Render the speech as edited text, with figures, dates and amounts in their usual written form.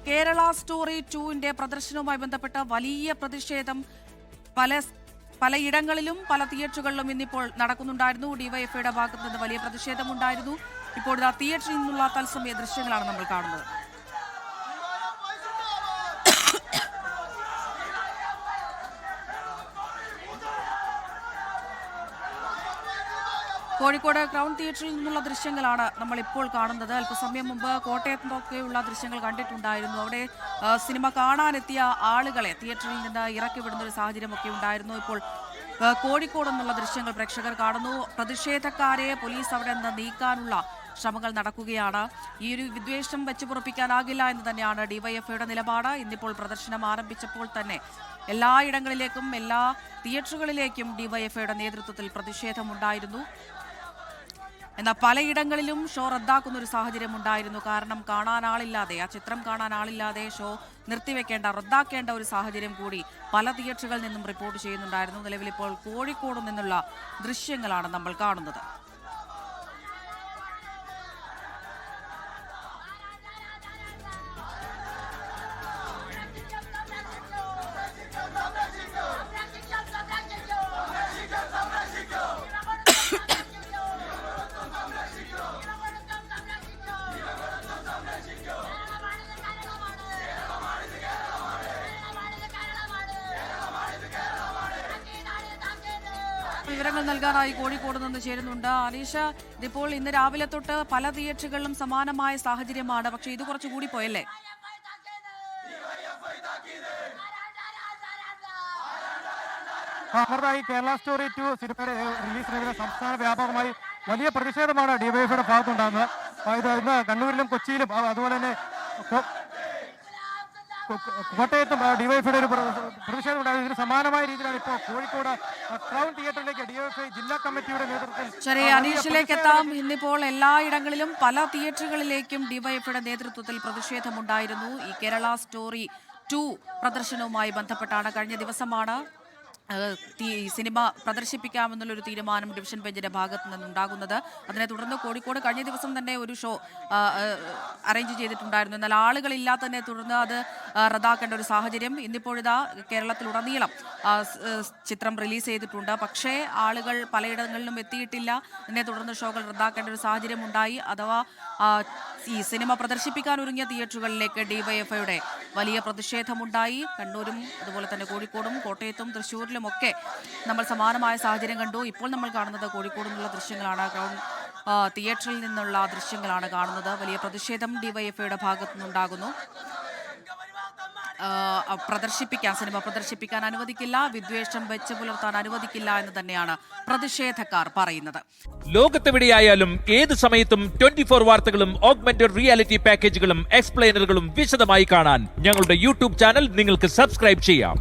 Kerala story 2-ന്റെ പ്രദർശനവുമായി ബന്ധപ്പെട്ട വലിയ പ്രതിഷേധം പലയിടങ്ങളിലും പല തിയേറ്ററുകളിലും ഇന്നിപ്പോൾ നടക്കുന്നുണ്ടായിരുന്നു. ഡിവൈഎഫ്ഐയുടെ ഭാഗത്ത് നിന്ന് വലിയ പ്രതിഷേധമുണ്ടായിരുന്നു. ഇപ്പോൾ ഇതാ തിയേറ്ററിൽ നിന്നുള്ള തത്സമയ ദൃശ്യങ്ങളാണ് നമ്മൾ കാണുന്നത്. കോഴിക്കോട് ക്രൗൺ തിയേറ്ററിൽ നിന്നുള്ള ദൃശ്യങ്ങളാണ് നമ്മൾ ഇപ്പോൾ കാണുന്നത്. അല്പസമയം മുമ്പ് കോട്ടയത്തൊക്കെയുള്ള ദൃശ്യങ്ങൾ കണ്ടിട്ടുണ്ടായിരുന്നു. അവിടെ സിനിമ കാണാനെത്തിയ ആളുകളെ തിയേറ്ററിൽ നിന്ന് ഇറക്കി വിടുന്ന ഒരു സാഹചര്യമൊക്കെ ഉണ്ടായിരുന്നു. ഇപ്പോൾ കോഴിക്കോട് നിന്നുള്ള ദൃശ്യങ്ങൾ പ്രേക്ഷകർ കാണുന്നു. പ്രതിഷേധക്കാരെ പോലീസ് അവിടെ നിന്ന് നീക്കാനുള്ള ശ്രമങ്ങൾ നടക്കുകയാണ്. ഈ ഒരു വിദ്വേഷം വെച്ചുപുറപ്പിക്കാനാകില്ല എന്ന് തന്നെയാണ് ഡിവൈഎഫ്ഐയുടെ നിലപാട്. ഇന്നിപ്പോൾ പ്രദർശനം ആരംഭിച്ചപ്പോൾ തന്നെ എല്ലായിടങ്ങളിലേക്കും എല്ലാ തിയേറ്ററുകളിലേക്കും ഡിവൈഎഫ്ഐയുടെ നേതൃത്വത്തിൽ പ്രതിഷേധമുണ്ടായിരുന്നു. എന്നാൽ പലയിടങ്ങളിലും ഷോ റദ്ദാക്കുന്ന ഒരു സാഹചര്യം ഉണ്ടായിരുന്നു. കാരണം കാണാനാളില്ലാതെ, ആ ചിത്രം കാണാനാളില്ലാതെ ഷോ റദ്ദാക്കേണ്ട ഒരു സാഹചര്യം കൂടി പല തിയേറ്ററുകളിൽ നിന്നും റിപ്പോർട്ട് ചെയ്യുന്നുണ്ടായിരുന്നു. നിലവിലിപ്പോൾ കോഴിക്കോട് നിന്നുള്ള ദൃശ്യങ്ങളാണ് നമ്മൾ കാണുന്നത്. വിവരങ്ങൾ നൽകാനായി കോഴിക്കോട് നിന്ന് ചേരുന്നുണ്ട് അനീഷ. ഇതിപ്പോൾ ഇന്ന് രാവിലെ തൊട്ട് പല തിയേറ്ററുകളിലും സമാനമായ സാഹചര്യമാണ്. പക്ഷേ ഇത് കുറച്ചുകൂടി പോയല്ലേ? കേരള സ്റ്റോറി 2 സിനിമയുടെ റിലീസിനെതിരെ സംസ്ഥാന വ്യാപകമായി വലിയ പ്രതിഷേധമാണ് ഡിവൈഎഫ്ഐയുടെ ഭാഗത്തുണ്ടാകുന്നത്. ഇന്ന് കണ്ണൂരിലും കൊച്ചിയിലും അതുപോലെ തന്നെ കോട്ടയത്തും ഡിവൈഎഫ്ഐയുടെ ഒരു പ്രതിഷേധം ഉണ്ടായത്. ഇതിന് സമാനമായ രീതിയിലാണ് ഇപ്പോൾ കോഴിക്കോട് ക്രൗൺ തിയേറ്ററിലേക്ക് ഡിവൈഎഫ്ഐ ജില്ലാ കമ്മിറ്റിയുടെ നേതൃത്വത്തിൽ അനീഷിലേക്ക് എത്താം. ഇന്നിപ്പോൾ എല്ലായിടങ്ങളിലും പല തിയേറ്ററുകളിലേക്കും ഡിവൈഎഫ്ഐയുടെ നേതൃത്വത്തിൽ പ്രതിഷേധമുണ്ടായിരുന്നു. ഈ കേരള സ്റ്റോറി 2 പ്രദർശനവുമായി ബന്ധപ്പെട്ടാണ്. കഴിഞ്ഞ ദിവസമാണ് സിനിമ പ്രദർശിപ്പിക്കാമെന്നുള്ളൊരു തീരുമാനം ഡിവിഷൻ ബെഞ്ചിന്റെ ഭാഗത്തു നിന്നുണ്ടാകുന്നത്. അതിനെ തുടർന്ന് കോഴിക്കോട് കഴിഞ്ഞ ദിവസം തന്നെ ഒരു ഷോ അറേഞ്ച് ചെയ്തിട്ടുണ്ടായിരുന്നു. എന്നാൽ ആളുകളില്ലാത്തതിനെ തുടർന്ന് അത് റദ്ദാക്കേണ്ട ഒരു സാഹചര്യം. ഇന്നിപ്പോഴിതാ കേരളത്തിലുടനീളം ചിത്രം റിലീസ് ചെയ്തിട്ടുണ്ട്. പക്ഷേ ആളുകൾ പലയിടങ്ങളിലും എത്തിയിട്ടില്ല. ഇതിനെ തുടർന്ന് ഷോകൾ റദ്ദാക്കേണ്ട ഒരു സാഹചര്യം ഉണ്ടായി. അഥവാ ഈ സിനിമ പ്രദർശിപ്പിക്കാൻ ഒരുങ്ങിയ തിയേറ്ററുകളിലേക്ക് ഡിവൈഎഫ്ഐയുടെ വലിയ പ്രതിഷേധമുണ്ടായി. കണ്ണൂരും അതുപോലെ തന്നെ കോഴിക്കോടും കോട്ടയത്തും തൃശ്ശൂരിലും ഒക്കെ നമ്മൾ സമാനമായ സാഹചര്യം കണ്ടു. ഇപ്പോൾ നമ്മൾ കാണുന്നത് കോഴിക്കോട് നിന്നുള്ള ദൃശ്യങ്ങളാണ്. ക്രൗൺ തിയേറ്ററിൽ നിന്നുള്ള ദൃശ്യങ്ങളാണ് കാണുന്നത്. വലിയ പ്രതിഷേധം ഡിവൈഎഫ്ഐയുടെ ഭാഗത്തു നിന്നുണ്ടാകുന്നു. സിനിമ പ്രദർശിപ്പിക്കാൻ അനുവദിക്കില്ല, വിദ്വേഷം വെച്ച് പുലർത്താൻ അനുവദിക്കില്ല എന്ന് തന്നെയാണ് പ്രതിഷേധക്കാർ പറയുന്നത്. ലോകത്തെവിടെയായാലും ഏത് സമയത്തും 24 വാർത്തകളും ഓഗ്മെന്റഡ് റിയാലിറ്റി പാക്കേജുകളും എക്സ്പ്ലെയിനറുകളും വിശദമായി കാണാൻ ഞങ്ങളുടെ യൂട്യൂബ് ചാനൽ നിങ്ങൾക്ക് സബ്സ്ക്രൈബ് ചെയ്യാം.